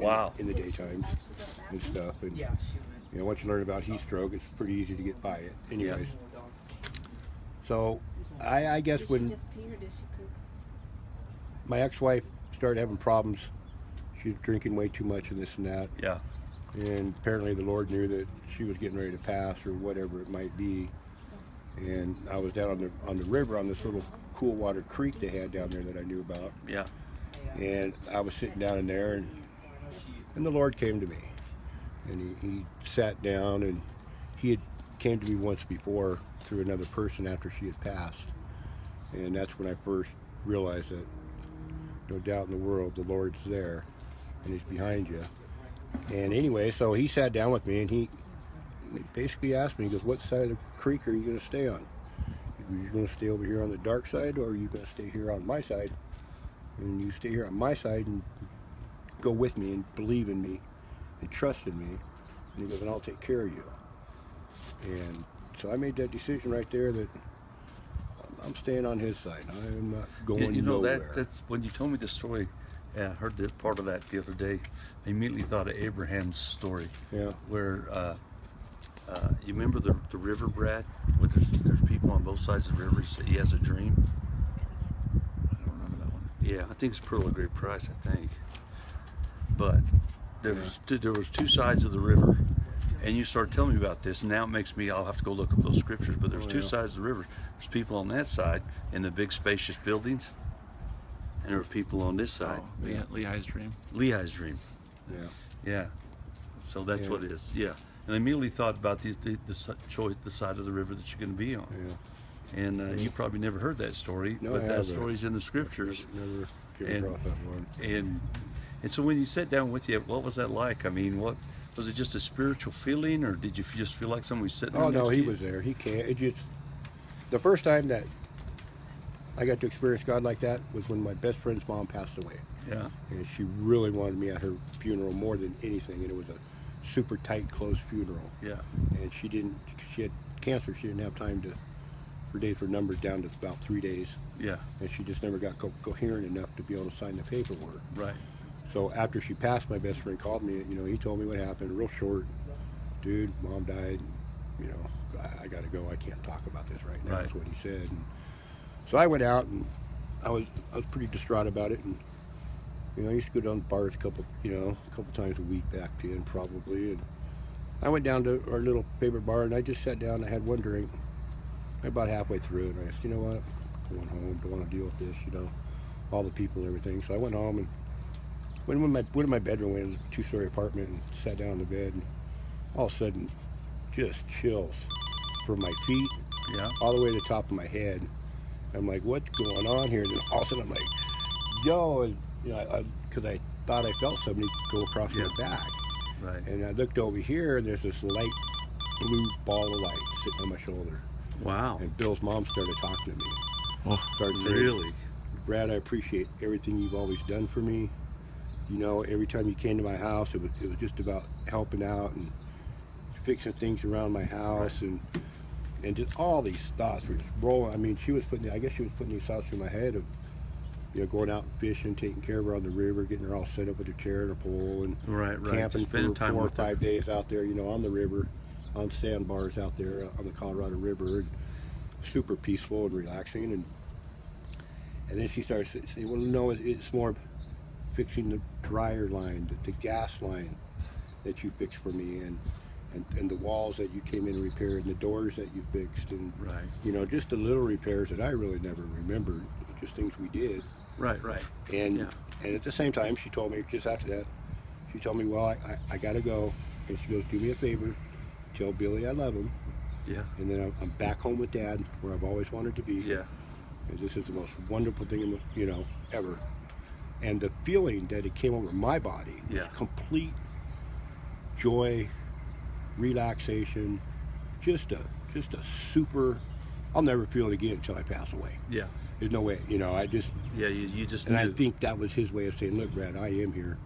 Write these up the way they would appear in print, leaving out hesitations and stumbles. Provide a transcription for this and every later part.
Wow. in the daytimes and stuff. And once you learn about heat stroke, it's pretty easy to get by it. Anyways, so I guess Did when she just pee or did she poop? my ex-wife started having problems, she was drinking way too much and this and that. Yeah. And apparently the Lord knew that she was getting ready to pass or whatever it might be. And I was down on the river on this little cool water creek they had down there that I knew about. Yeah. And I was sitting down in there, and the Lord came to me. And he sat down, and he had came to me once before through another person after she had passed. And that's when I first realized that no doubt in the world the Lord's there and he's behind you. And anyway, so he sat down with me and he basically asked me, he goes, what side of the creek are you going to stay on? Are you going to stay over here on the dark side, or are you going to stay here on my side? And you stay here on my side and go with me and believe in me and trust in me. And he goes, and I'll take care of you. And so I made that decision right there that I'm staying on his side. I'm not going nowhere. That's when you told me the story. Yeah, I heard that part of that the other day. I immediately thought of Abraham's story. Yeah. Where you remember the river, Brad? Where there's people on both sides of the river. He has a dream. I don't remember that one. Yeah, I think it's Pearl of Great Price. I think. But there was two sides of the river, and you started telling me about this, and now it makes me. I'll have to go look up those scriptures. But there's two sides of the river. There's people on that side in the big spacious buildings, and there were people on this side. Oh, Lehi's dream. Lehi's dream. Yeah. Yeah. So that's what it is. Yeah. And I immediately thought about the choice, the side of the river that you're going to be on. Yeah. And you probably never heard that story, No, but I that haven't. story's in the scriptures. Never came across that one. And so when you sat down with you, what was that like? I mean, what was it? Just a spiritual feeling, or did you just feel like someone was sitting there? Oh next no, to he you? was there. He can't. It just the first time that I got to experience God like that was when my best friend's mom passed away. Yeah. And she really wanted me at her funeral more than anything, and it was a super tight, closed funeral. Yeah. And she had cancer. She didn't have time to. Her days were numbered down to about 3 days. Yeah. And she just never got coherent enough to be able to sign the paperwork. Right. So after she passed, my best friend called me. He told me what happened, real short. Dude, mom died. I got to go. I can't talk about this right now. Right. That's what he said. And so I went out, and I was pretty distraught about it. And I used to go down to bars a couple times a week back then, probably. And I went down to our little favorite bar, and I just sat down. I had one drink. About halfway through it, and I said, you know what? I'm going home. Don't want to deal with this. All the people and everything. So I went home and went in my bedroom, went in a 2-story apartment, and sat down on the bed. And all of a sudden, just chills from my feet all the way to the top of my head. I'm like, what's going on here? And then all of a sudden, I'm like, yo, and because I thought I felt somebody go across my back. Right. And I looked over here, and there's this light blue ball of light sitting on my shoulder. Wow. And Bill's mom started talking to me. Oh, Started saying, really? Brad, I appreciate everything you've always done for me. Every time you came to my house, it was just about helping out and fixing things around my house, and just all these thoughts were just rolling. I mean, I guess she was putting these thoughts through my head of, going out and fishing, taking care of her on the river, getting her all set up with a chair and a pole, and camping for 4 or 5 days out there, on the river, on sandbars out there on the Colorado River, and super peaceful and relaxing. And then she started saying, well, no, it's more fixing the dryer line, the gas line that you fixed for me, and the walls that you came in and repaired, and the doors that you fixed, and just the little repairs that I really never remembered, just things we did. Right. And at the same time, she told me, just after that, she told me, well, I gotta go. And she goes, do me a favor, tell Billy I love him. Yeah. And then I'm back home with Dad, where I've always wanted to be. Yeah. And this is the most wonderful thing ever. And the feeling that it came over my body was complete joy, relaxation, just a super. I'll never feel it again until I pass away. Yeah. There's no way. I just. Yeah. You just. And knew. I think that was his way of saying, look, Brad, I am here,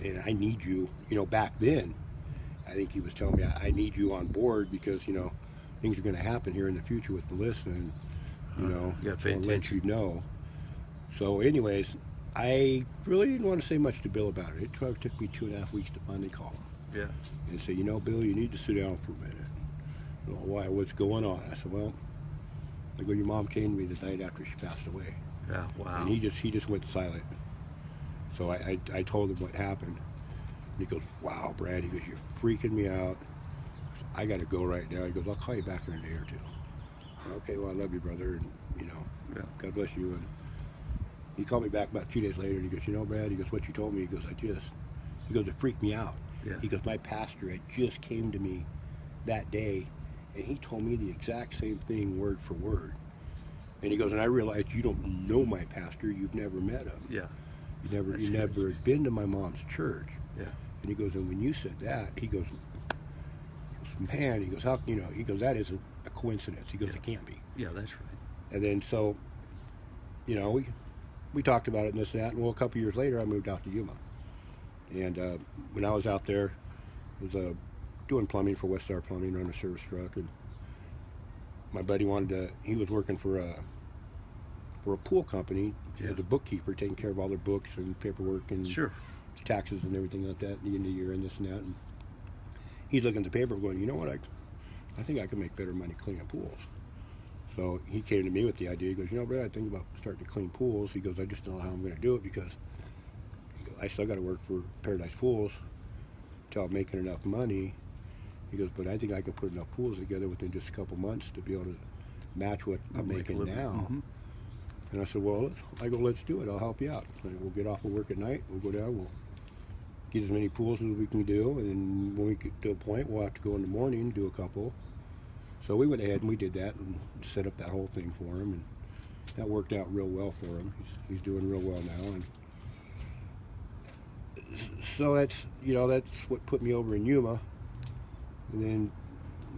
and I need you. Back then, I think he was telling me I need you on board because things are going to happen here in the future with Melissa, and you gotta pay so I'll let attention. you know. So anyways, I really didn't want to say much to Bill about it. It probably took me 2.5 weeks to finally call him. Yeah. And say, you know, Bill, you need to sit down for a minute. Well, why? What's going on? I said, well, I go, your mom came to me the night after she passed away. Yeah. Wow. And he just went silent. So I told him what happened. And he goes, wow, Brad. He goes, you're freaking me out. I got to go right now. He goes, I'll call you back in a day or two. Okay, well, I love you, brother, and, you know, Yeah. God bless you. And he called me back about 2 days later, and he goes, you know, Brad, he goes, what you told me, he goes, he goes, it freaked me out. Yeah. He goes, my pastor had just came to me that day, and he told me the exact same thing, word for word. And he goes, and I realized you don't know my pastor, you've never met him. Yeah. You never had been to my mom's church. Yeah. And he goes, and when you said that, he goes, man, he goes, how, you know, he goes, that isn't a coincidence. He goes, it can't be. Yeah, that's right. And then so, you know, we talked about it and this and that, and well, a couple years later, I moved out to Yuma. And when I was out there, I was doing plumbing for West Star Plumbing, running a service truck, and my buddy wanted to, he was working for a pool company as a bookkeeper, taking care of all their books and paperwork and Sure. taxes and everything like that at the end of the year and this and that. And he's looking at the paper going, you know what, I think I can make better money cleaning pools. So he came to me with the idea. He goes, you know, Brad, I think about starting to clean pools. He goes, I just don't know how I'm going to do it because he goes, I still got to work for Paradise Pools until I'm making enough money. He goes, but I think I can put enough pools together within just a couple months to be able to match what I'm making now. Mm-hmm. And I said, well, let's do it. I'll help you out. So we'll get off of work at night. We'll go down. We'll get as many pools as we can do. And when we get to a point, we'll have to go in the morning and do a couple. So we went ahead and we did that and set up that whole thing for him. And that worked out real well for him. He's doing real well now. And so that's what put me over in Yuma. And then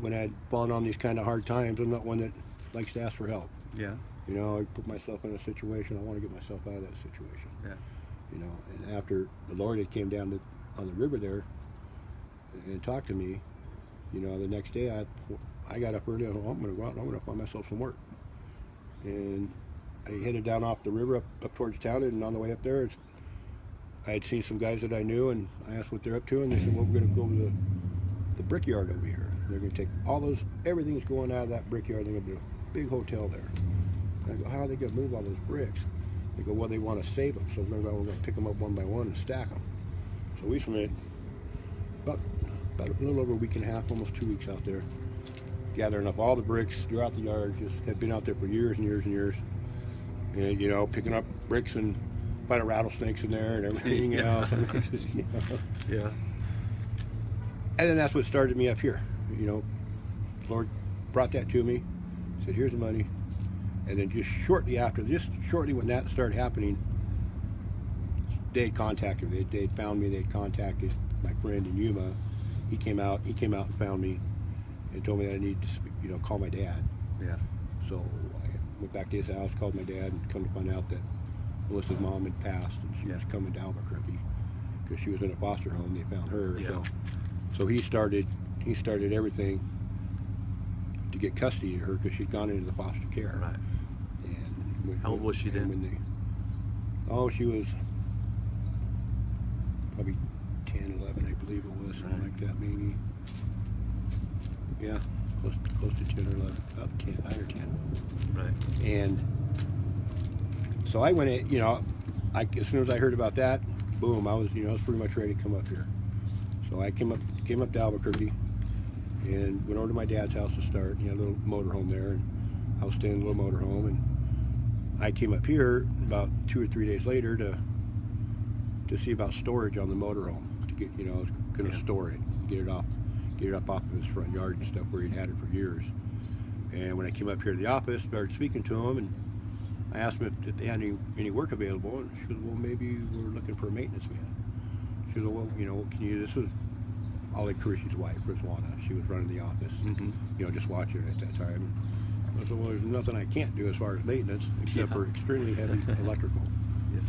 when I'd fallen on these kind of hard times, I'm not one that likes to ask for help. Yeah. You know, I put myself in a situation, I want to get myself out of that situation. Yeah. You know, and after the Lord had came down on the river there and talked to me, you know, the next day I got up early and I thought, I'm going to go out and I'm going to find myself some work. And I headed down off the river up towards town, and on the way up there, I had seen some guys that I knew, and I asked what they're up to, and they said, well, we're going to go to the brickyard over here. They're going to take everything that's going out of that brickyard, they're going to build a big hotel there. And I go, how are they going to move all those bricks? They go, well, they want to save them, so we're going to pick them up one by one and stack them. So we spent about a little over a week and a half, almost 2 weeks out there, gathering up all the bricks throughout the yard. Just had been out there for years and years and years, and you know, picking up bricks and finding rattlesnakes in there and everything else. You know. Yeah. And then that's what started me up here. You know, the Lord brought that to me, said, here's the money. And then just shortly when that started happening, they had contacted me. They had found me. They had contacted my friend in Yuma. He came out and found me and told me that I needed to call my dad. Yeah. So I went back to his house, called my dad, and come to find out that Melissa's mom had passed, and she was coming to Albuquerque because she was in a foster home. They found her. Yeah. So he started everything to get custody of her because she'd gone into the foster care. Right. And how old was she then? She was probably 10, 11, I believe it was, something like that, maybe. Yeah, close to 10 or 11, about 10, 9 or 10. Right. And so I went in, as soon as I heard about that, boom, I was pretty much ready to come up here. So I came up to Albuquerque and went over to my dad's house to start. He had a little motorhome there, and I was staying in a little motorhome. And I came up here about 2 or 3 days later to see about storage on the motorhome. To get, I was going to store it, get it up off of his front yard and stuff where he'd had it for years. And when I came up here to the office, started speaking to him, and I asked him if they had any work available, and she said, well, maybe we're looking for a maintenance man. She said, well, can you, this was Ollie Carisci's wife, Rizwana. She was running the office, just watching it at that time. I said, well, there's nothing I can't do as far as maintenance, except for extremely heavy electrical.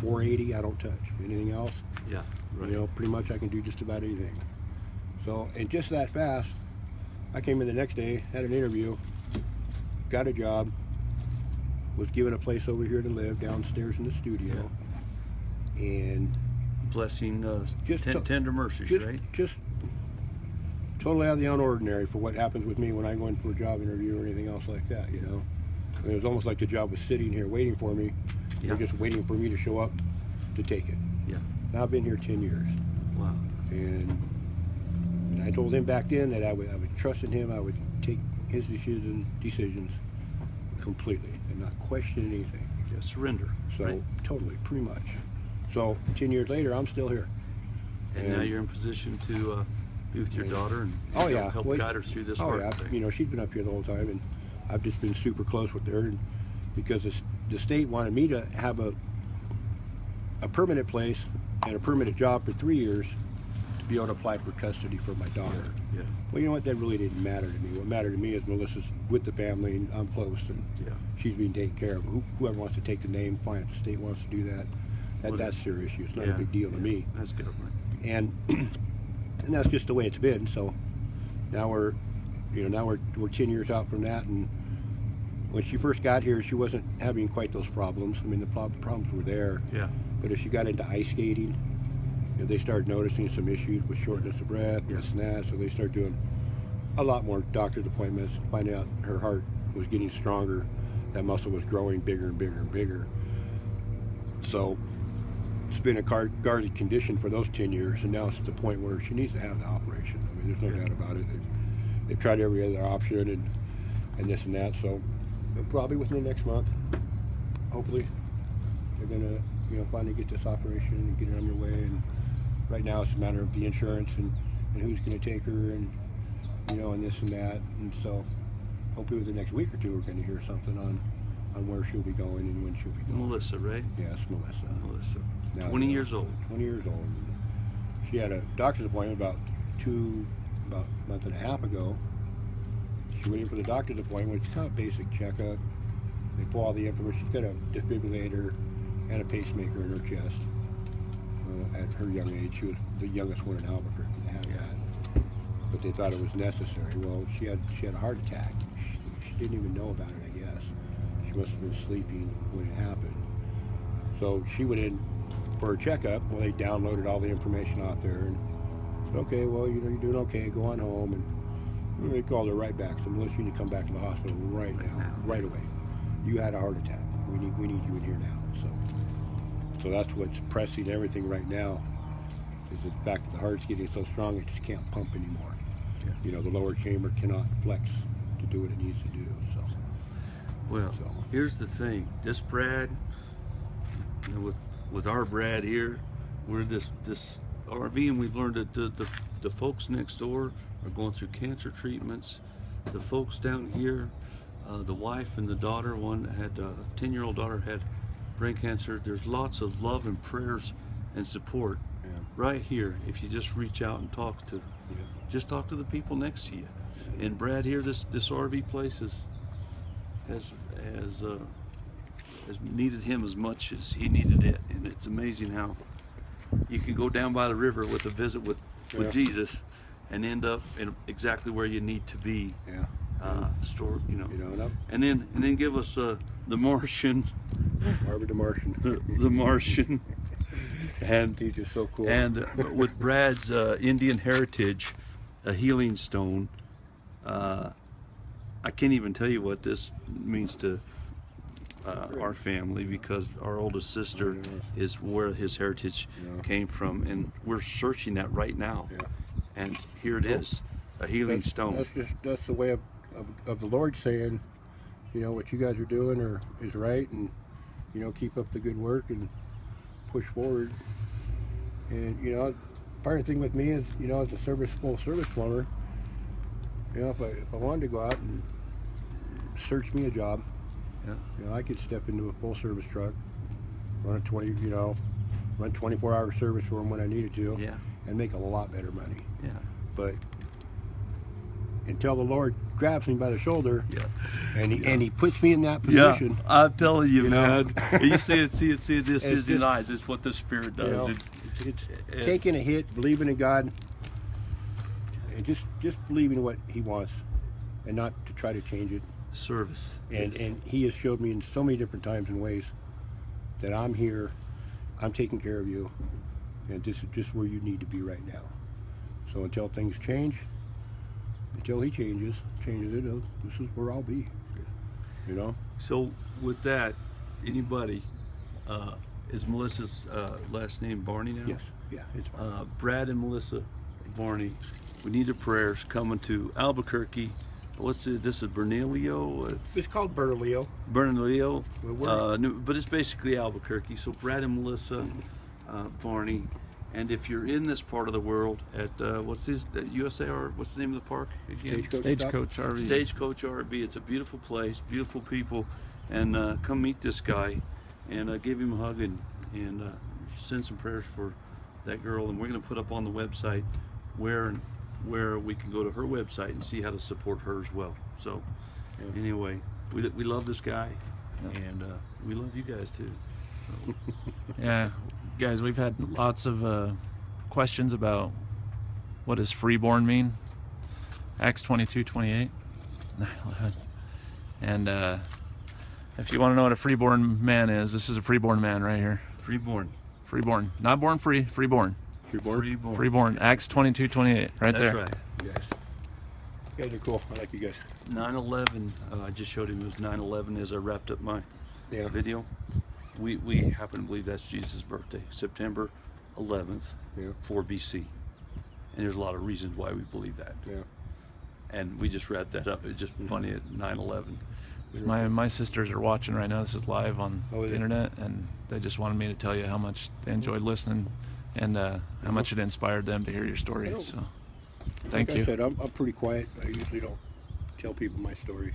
480, I don't touch. Anything else? Yeah. Right. Pretty much I can do just about anything. So, and just that fast, I came in the next day, had an interview, got a job, was given a place over here to live downstairs in the studio. and Blessing, Just to- tender mercies, just, right? just totally out of the ordinary for what happens with me when I go in for a job interview or anything else like that, you know. I mean, it was almost like the job was sitting here waiting for me. Yeah. They're just waiting for me to show up to take it. Yeah. Now I've been here 10 years. Wow. And I told him back then that I would trust in him. I would take his decisions completely and not question anything. Yeah, surrender. So right? totally, pretty much. So 10 years later, I'm still here. And now you're in position to be with your daughter and Oh, yeah. help Well, guide her through this Oh hard yeah, thing. you know, she's been up here the whole time, and I've just been super close with her, and because the state wanted me to have a permanent place and a permanent job for 3 years to be able to apply for custody for my daughter. Yeah. Well, you know what? That really didn't matter to me. What mattered to me is Melissa's with the family, and I'm close, and Yeah. she's being taken care of. Whoever wants to take the name, fine. If the state wants to do that, Well, that's their issue. It's not Yeah, a big deal to yeah, me. That's government. And and that's just the way it's been. So now we're 10 years out from that, and when she first got here, she wasn't having quite those problems. I mean, the problems were there, Yeah. but as she got into ice skating, you know, they started noticing some issues with shortness of breath, Yeah. this and that. So they started doing a lot more doctor's appointments, finding out her heart was getting stronger, that muscle was growing bigger and bigger and bigger. So it's been a guarded condition for those 10 years, and now it's at the point where she needs to have the operation. I mean, there's no doubt about it. They've tried every other option and this and that. So probably within the next month, hopefully, they're gonna finally get this operation and get it underway. And right now it's a matter of the insurance and who's gonna take her and and this and that. And so hopefully within the next week or two we're gonna hear something on where she'll be going and when she'll be going. Melissa, right? Yes, Melissa. Melissa. Now, 20 years old. 20 years old. She had a doctor's appointment about a month and a half ago. She went in for the doctor's appointment. It's kind of a basic checkup. They pull all the information. She's got a defibrillator and a pacemaker in her chest. At her young age, she was the youngest one in Albuquerque to have that. But they thought it was necessary. Well, she had a heart attack. She didn't even know about it, I guess. She must have been sleeping when it happened. So she went in for her checkup. Well, they downloaded all the information out there and said, okay, well, you're doing okay, go on home. And they called her right back. So Melissa, you need to come back to the hospital right now, right away. You had a heart attack. We need you in here now. So that's what's pressing everything right now, is the fact that the heart's getting so strong it just can't pump anymore. Yeah. The lower chamber cannot flex to do what it needs to do. So Well, here's the thing. This Brad, with our Brad here, we're this RV, and we've learned that the folks next door are going through cancer treatments. The folks down here, the wife and the daughter, one had a 10-year-old daughter had brain cancer. There's lots of love and prayers and support right here if you just reach out and talk to the people next to you. And Brad here, this RV place has needed him as much as he needed it, and it's amazing how you can go down by the river with a visit with Jesus and end up in exactly where you need to be. Stored, and then give us the Martian, Barbara the Martian, the Martian, and he's just so cool. And with Brad's Indian heritage, a healing stone. I can't even tell you what this means to our family, because our oldest sister is where his heritage came from, and we're searching that right now. And here it is, a healing stone. That's the way of the Lord saying, what you guys are doing is right, and keep up the good work and push forward. And part of the thing with me is, as a full service plumber, if I wanted to go out and search me a job, I could step into a full service truck, run 24-hour service for them when I needed to, and make a lot better money. But until the Lord grabs me by the shoulder, and he puts me in that position. I'm telling you, man. You see it. This is in eyes. It's what the Spirit does. It's taking a hit, believing in God, and just believing what He wants, and not to try to change it. Service. And He has showed me in so many different times and ways that I'm here. I'm taking care of you, and this is just where you need to be right now. So until things change, until he changes it, this is where I'll be. You know? So with that, anybody, is Melissa's last name Varney now? Yes. Yeah, it's fine. Brad and Melissa Varney, we need your prayers coming to Albuquerque. This is Bernalillo? It's called Bernalillo. Bernalillo, Well, but it's basically Albuquerque. So Brad and Melissa Varney, and if you're in this part of the world at what's this? USAR? What's the name of the park again? Stagecoach RV. Stagecoach RV. It's a beautiful place, beautiful people, and come meet this guy, and give him a hug and send some prayers for that girl. And we're going to put up on the website where we can go to her website and see how to support her as well. So anyway, we love this guy, and we love you guys too. So. Yeah, guys, we've had lots of questions about what does freeborn mean. Acts 22:28. And if you want to know what a freeborn man is, this is a freeborn man right here. Freeborn. Freeborn, not born free, freeborn. Freeborn? Freeborn. Acts 22:28, right there. That's right. Yes. You guys are cool. I like you guys. 9/11. I just showed him it was 9/11 as I wrapped up my Yeah. video. We happen to believe that's Jesus' birthday, September 11th, Yeah. 4 BC. And there's a lot of reasons why we believe that. Yeah. And we just wrapped that up. It's just funny at 9/11. My sisters are watching right now. This is live on Oh, is the it? internet, and they just wanted me to tell you how much they enjoyed listening and how much it inspired them to hear your story. So, thank Like you. I said, I'm pretty quiet. I usually don't tell people my story.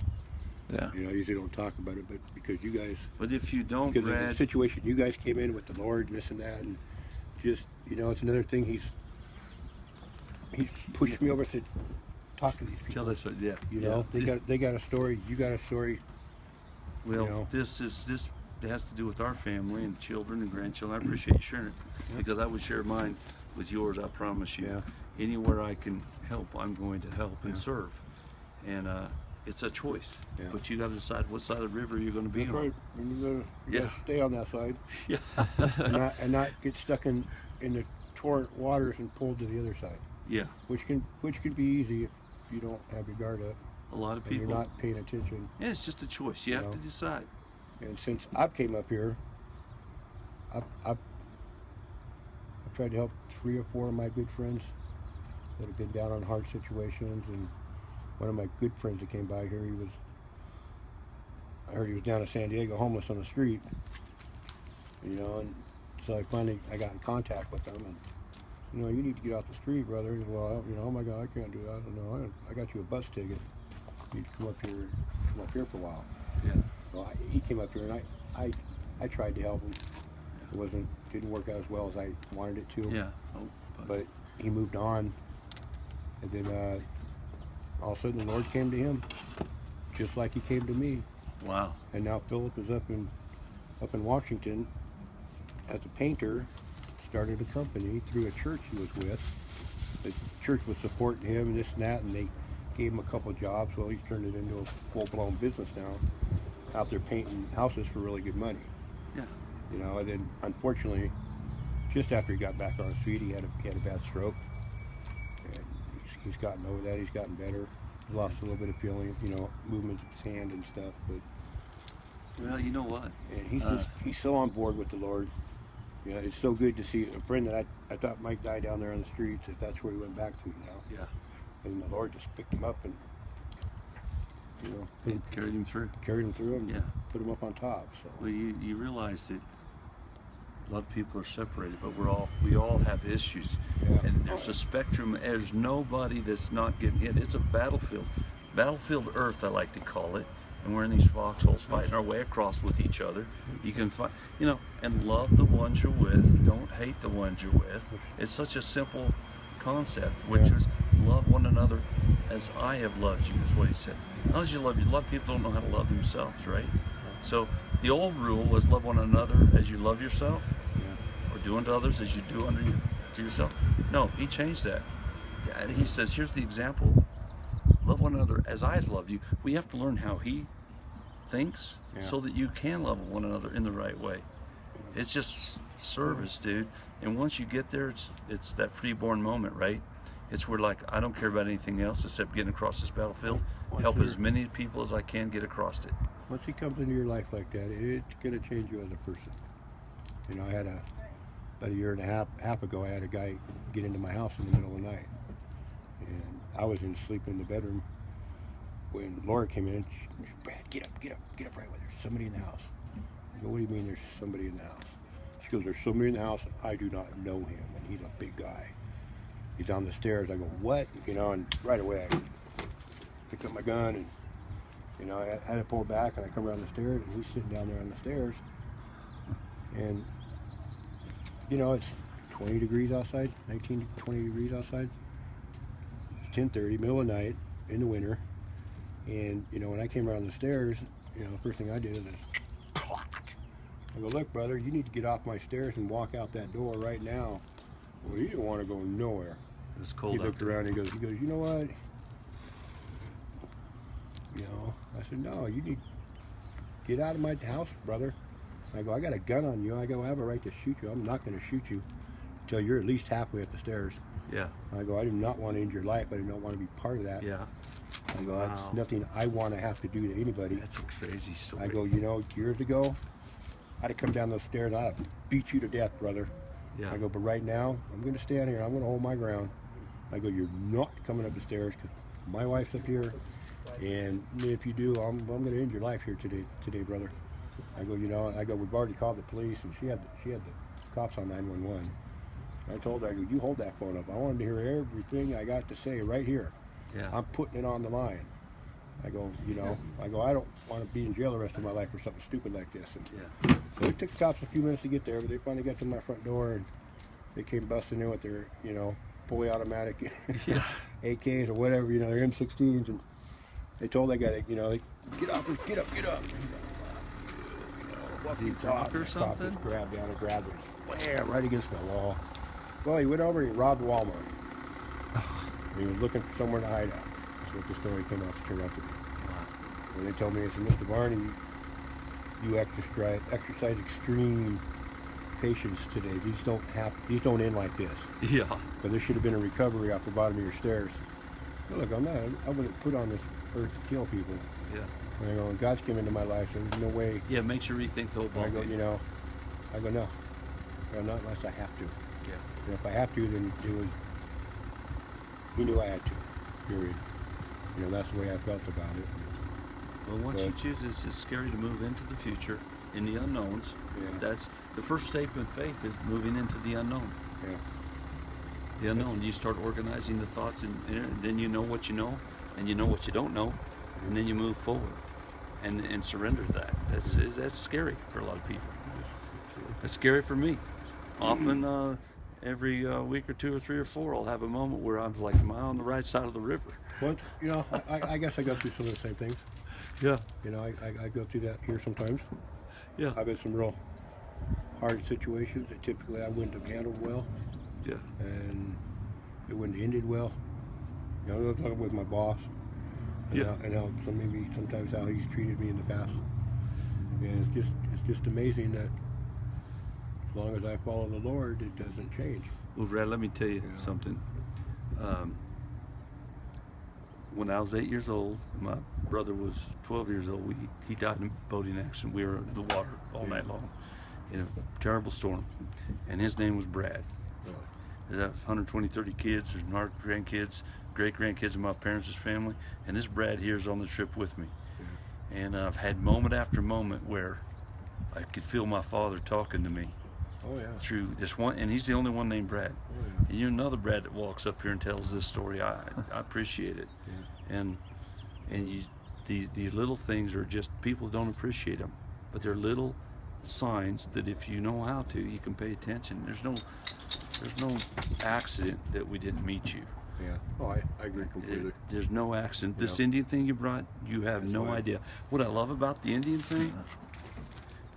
Yeah. You know, I usually don't talk about it, but because you guys, But if you don't, because of the Brad, situation you guys came in with the Lord and this and that, and just, you know, it's another thing he's pushed me over to talk to these people. tell us, yeah. You know, yeah. they got a story. You got a story. Well, you know. this has to do with our family and children and grandchildren. I appreciate you sharing it, because I would share mine with yours. I promise you. Yeah. Anywhere I can help, I'm going to help and Yeah. serve. And it's a choice. Yeah. But you got to decide what side of the river you're going to be That's on. right. And you Yeah. gotta stay on that side Yeah. and not get stuck in the torrent waters and pulled to the other side, Yeah. which can be easy if you don't have your guard up A lot of and people. you're not paying attention. Yeah, it's just a choice. You have know. to decide. And since I've came up here, I've tried to help 3 or 4 of my good friends that have been down on hard situations. And one of my good friends that came by here, I heard he was down in San Diego, homeless on the street. You know, and so I got in contact with him, and you know, you need to get off the street, brother. He said, well, you know, oh my God, I can't do that. No, I got you a bus ticket. You need to come up here for a while. Yeah. Well, he came up here, and I tried to help him. It didn't work out as well as I wanted it to. Yeah. Oh, But he moved on, and then all of a sudden the Lord came to him, just like He came to me. wow. And now Philip is up in Washington as a painter. Started a company through a church he was with. The church was supporting him and this and that, and they gave him a couple of jobs. Well, he's turned it into a full-blown business now, out there painting houses for really good money. Yeah. You know, and then unfortunately, just after he got back on his feet, he had a bad stroke, and he's gotten over that. He's gotten better. He's lost a little bit of feeling, you know, movements of his hand and stuff. But Well, you know what? and he's so on board with the Lord. You know, it's so good to see a friend that I thought might die down there on the streets, if that's where he went back to, you know. Yeah. And the Lord just picked him up and, you know, And carried him through. carried him through and Yeah. put him up on top. So Well, you realize that a lot of people are separated, but we all have issues, Yeah. and there's a spectrum. There's nobody that's not getting hit. It's a battlefield Earth, I like to call it, and we're in these foxholes fighting our way across with each other. You can find, you know, and love the ones you're with. Don't hate the ones you're with. It's such a simple concept, which Yeah. is love one another as I have loved you. Is what He said. Not as you love you. A lot of people don't know how to love themselves, right? So the old rule was love one another as you love yourself, or do unto others as you do to yourself. No, He changed that. He says, here's the example. Love one another as I have loved you. We have to learn how He thinks, Yeah. so that you can love one another in the right way. It's just service, dude. And once you get there, it's that freeborn moment, right? It's where, like, I don't care about anything else except getting across this battlefield, help as many people as I can get across it. Once he comes into your life like that, it's gonna change you as a person. You know, I had about a year and a half ago, I had a guy get into my house in the middle of the night, and I was sleeping in the bedroom when Laura came in. She said, Brad, get up right with her. Somebody in the house. I go, what do you mean there's somebody in the house? She goes, there's somebody in the house. I do not know him, and he's a big guy. He's on the stairs. I go, what? You know, and right away I picked up my gun, and you know, I had to pull back, and I come around the stairs, and he's sitting down there on the stairs, and you know, it's 20 degrees outside, 19, 20 degrees outside. It's 10:30, middle of the night, in the winter, and you know, when I came around the stairs, you know, the first thing I did is clack. I go, look, brother, you need to get off my stairs and walk out that door right now. Well, he didn't want to go nowhere. It was cold. He looked around and he goes, you know what? You know, I said, no, you need to get out of my house, brother. I go, I got a gun on you. I go, I have a right to shoot you. I'm not going to shoot you until you're at least halfway up the stairs. Yeah. I go, I do not want to end your life. I do not want to be part of that. Yeah. I go, Wow. that's nothing I want to have to do to anybody. That's a crazy story. I go, you know, years ago, I'd have come down those stairs. I'd have beat you to death, brother. Yeah. I go, but right now, I'm going to stand here. I'm going to hold my ground. I go, you're not coming up the stairs because my wife's up here, and if you do, I'm going to end your life here today, brother. I go, you know, I go, we've already called the police, and she had the cops on 911. I told her, I go, you hold that phone up. I wanted to hear everything I got to say right here. Yeah. I'm putting it on the line. I go, you know, I go, I don't want to be in jail the rest of my life for something stupid like this. And Yeah. so it took the cops a few minutes to get there, but they finally got to my front door, and they came busting in with their, you know, fully automatic Yeah. AKs or whatever, you know, their M16s, and they told that guy, you know, get up. You know, Was he drunk or something? Just grabbed down and grabbed him, wham, right against the wall. Well, he went over and he robbed Walmart. And he was looking for somewhere to hide out. That's what the story came out to turn out to be. And they told me, they said, Mr. Varney, you exercise extreme patience today. These don't end like this. Yeah. Because there should have been a recovery off the bottom of your stairs. Well, look, I wasn't put on this earth to kill people. Yeah. And I go, and God's came into my life, so there's no way. Yeah, it makes you rethink the whole I go, ballgame. you know, I go, no. I go, not unless I have to. Yeah. And if I have to, then he knew I had to, period. You know, that's the way I felt about it. Well, once you choose this, it's scary to move into the future, in the unknowns. Yeah. That's the first step in faith, is moving into the unknown. Yeah. The unknown. You start organizing the thoughts, and then you know what you know, and you know what you don't know, and then you move forward, and surrender to that. That's scary for a lot of people. It's scary for me. Often, every week or two or three or four, I'll have a moment where I'm like, am I on the right side of the river? Once, you know, I guess I go through some of the same things. Yeah. You know, I go through that here sometimes. Yeah. I've had some real hard situations that typically I wouldn't have handled well, Yeah. and it wouldn't have ended well. You know, I'm talking with my boss, and Yeah. and how maybe sometimes how he's treated me in the past. And it's just amazing that as long as I follow the Lord, it doesn't change. Well, Brad, let me tell you Yeah. something. When I was 8 years old, my brother was 12 years old. He died in a boating accident. We were in the water all night long in a terrible storm, and his name was Brad. There's 120, 30 kids. There's our grandkids, great-grandkids of my parents' family, and this Brad here is on the trip with me. Yeah. And I've had moment after moment where I could feel my father talking to me Oh yeah. through this one, and he's the only one named Brad. Oh yeah. And you're another Brad that walks up here and tells this story. I appreciate it. Yeah. And these little things are just, people don't appreciate them, but they're little signs that if you know how to, you can pay attention. There's no accident that we didn't meet you. Yeah. Oh, I agree completely. There's no accident. This Yeah. Indian thing you brought, you have That's no right. idea. What I love about the Indian thing,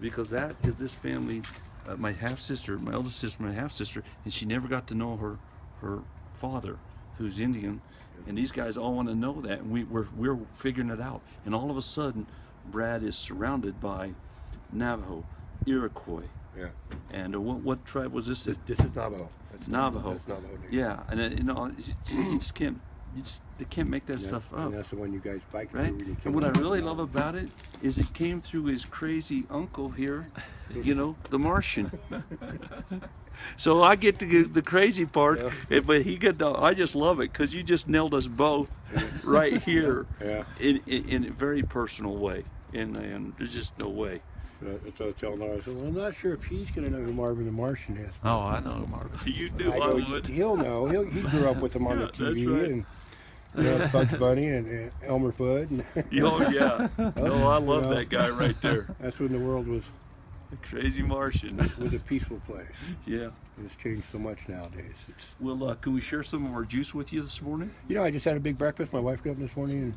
because that is this family, my half-sister, my eldest sister, my half-sister, and she never got to know her father, who's Indian, and these guys all want to know that, and we're figuring it out. And all of a sudden, Brad is surrounded by Navajo, Iroquois, Yeah. And what tribe was this? This is Navajo. That's Navajo. That's Navajo Nation. Yeah, and you know, you just can't. They can't make that stuff up. And that's the one you guys biked Right? through. When you And came what I out. really love about it is it came through his crazy uncle here, you know, the Martian. So I get to get the crazy part, but he get the. I just love it because you just nailed us both right here Yeah. in a very personal way, and there's just no way. So I was telling her, I said, well, I'm not sure if he's going to know who Marvin the Martian is. Oh, I know Marvin. You do, I I go, would. he'll know. He grew up with him on Yeah, the that's TV right. and Bugs Bunny and Elmer Fudd. And Oh yeah, no, I love You know. that guy right there, that's when the world was the crazy Martian. a peaceful place. Yeah. It's changed so much nowadays. It's, Well, can we share some of our juice with you this morning? you know, I just had a big breakfast. My wife got up this morning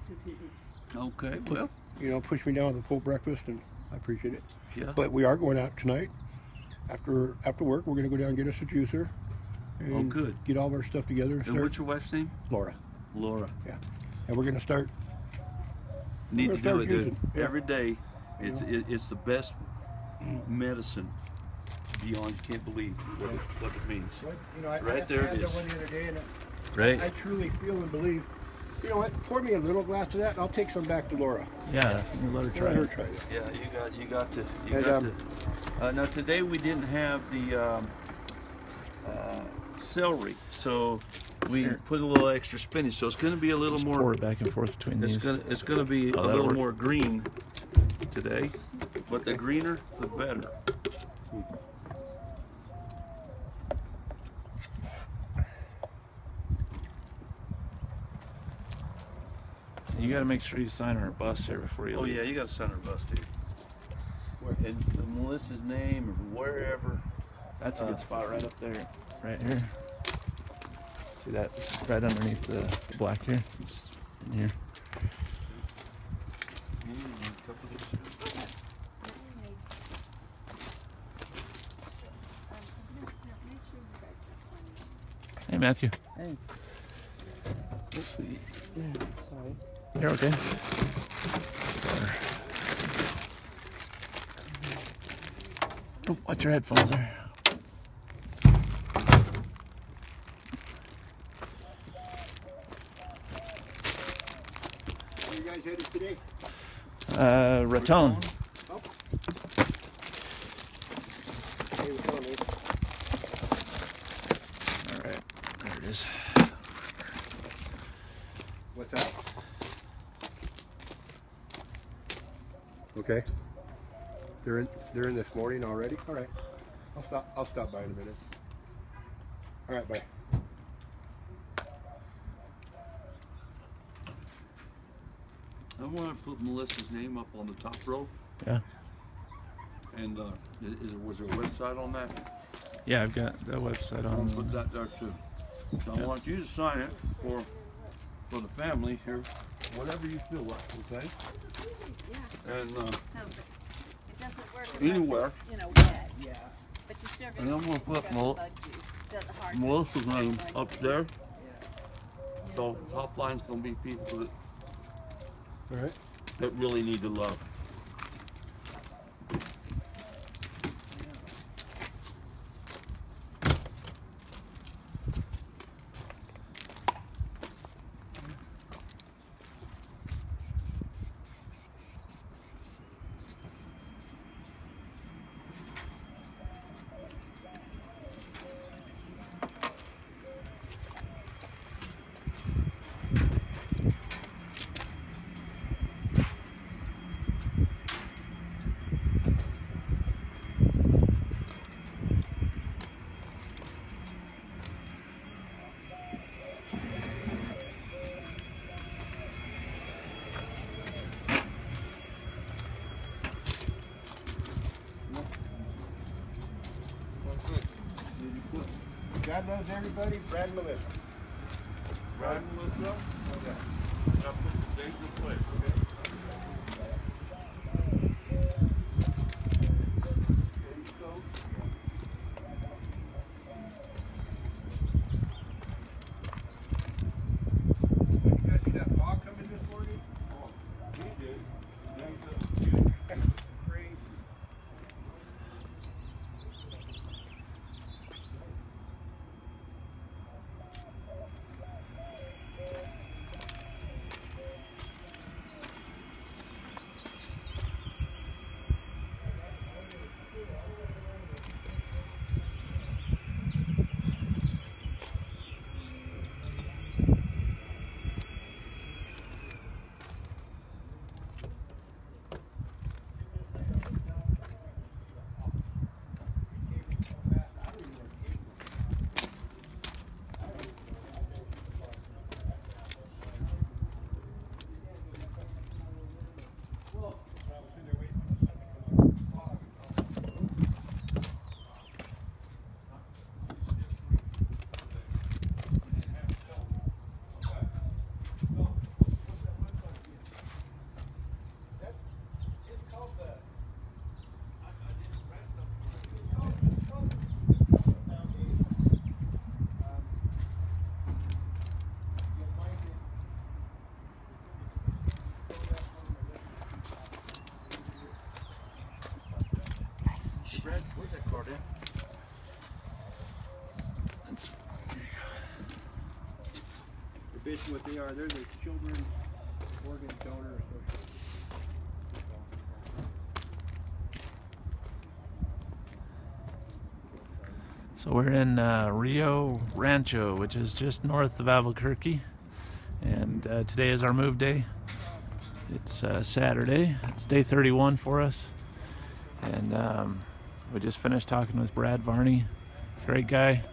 Okay. Well. and pushed me down with a full breakfast, and I appreciate it. Yeah. But we are going out tonight. After work, we're going to go down and get us a juicer. And Oh, good. Get all of our stuff together and And start. what's your wife's name? Laura. Laura. Yeah. And we're going to start. Need We're to gonna do it, start dude. juicing. Yeah. Every day. It's the best medicine. Beyond, you can't believe what it means. You know, I Right there had it that is. one the other day, and I Right? truly feel and believe. You know what? Pour me a little glass of that, and I'll take some back to Laura. Yeah, you let her try Let her it. try that. Yeah, you got to. And, Now today we didn't have the celery, so we Here. put a little extra spinach. So it's going to be a little Just more. pour it back and forth between It's these. gonna be a Oh, that'll little work. more green today, but the greener the better. You got to make sure you sign our bus here before you Oh leave. yeah, you got to send her bus too. And Melissa's name or wherever. That's a good spot right up there, right here. See that? Right underneath the black here. It's in here. Hey, Matthew. Hey. Let's see. Yeah, sorry. You're okay. Oh, watch your headphones there. Where you guys headed today? Raton. Oh. Hey, what's on, Nate? All right, there it is. What's that? Okay. They're in this morning already? All right. I'll stop by in a minute. All right, bye. I want to put Melissa's name up on the top row. Yeah. And was there a website on that? Yeah, I've got that website I'll on. put that there too. So Yeah. I want you to sign it for the family here, whatever you feel like, okay? And So, but it doesn't work Anywhere. unless it's, you know, wet. Yeah. But you still And I'm gonna put bug juice, the hard Melissa's juice, name like up that. there. So top line's gonna be people All right. that really need the love. God loves everybody. Brad and Melissa. Right, Melissa? Okay. Now put the date in place, okay? You guys see that fog coming this morning? He did. Crazy. start in. Basically what they are, they're the Children's Organ Donor Association. So we're in Rio Rancho, which is just north of Albuquerque, and today is our move day. It's Saturday. It's day 31 for us, and we just finished talking with Brad Varney. Great guy.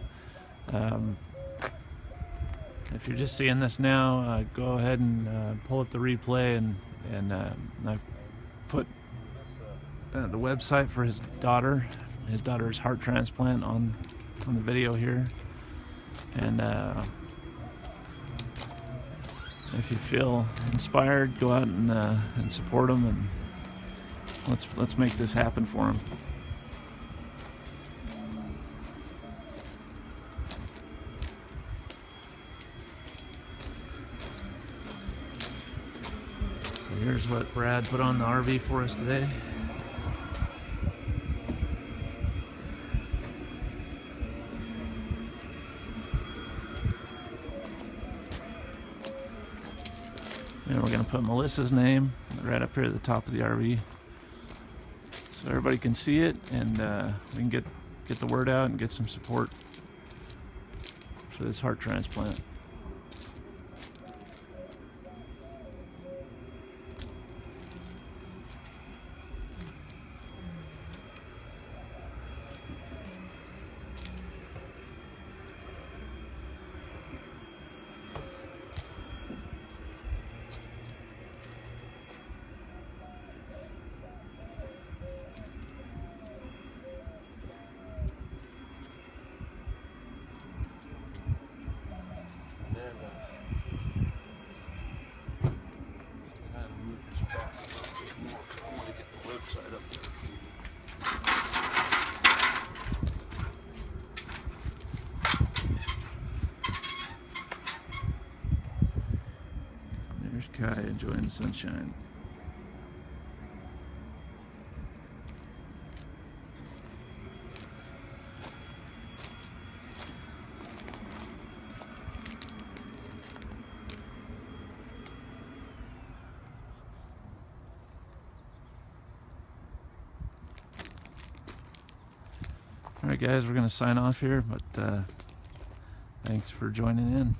If you're just seeing this now, go ahead and pull up the replay, and I've put the website for his daughter's heart transplant on the video here. And if you feel inspired, go out and support him, and let's make this happen for him. So here's what Brad put on the RV for us today. And we're going to put Melissa's name right up here at the top of the RV, so everybody can see it, and we can get the word out and get some support for this heart transplant. There's Kai enjoying the sunshine. Alright guys, we're going to sign off here, but thanks for joining in.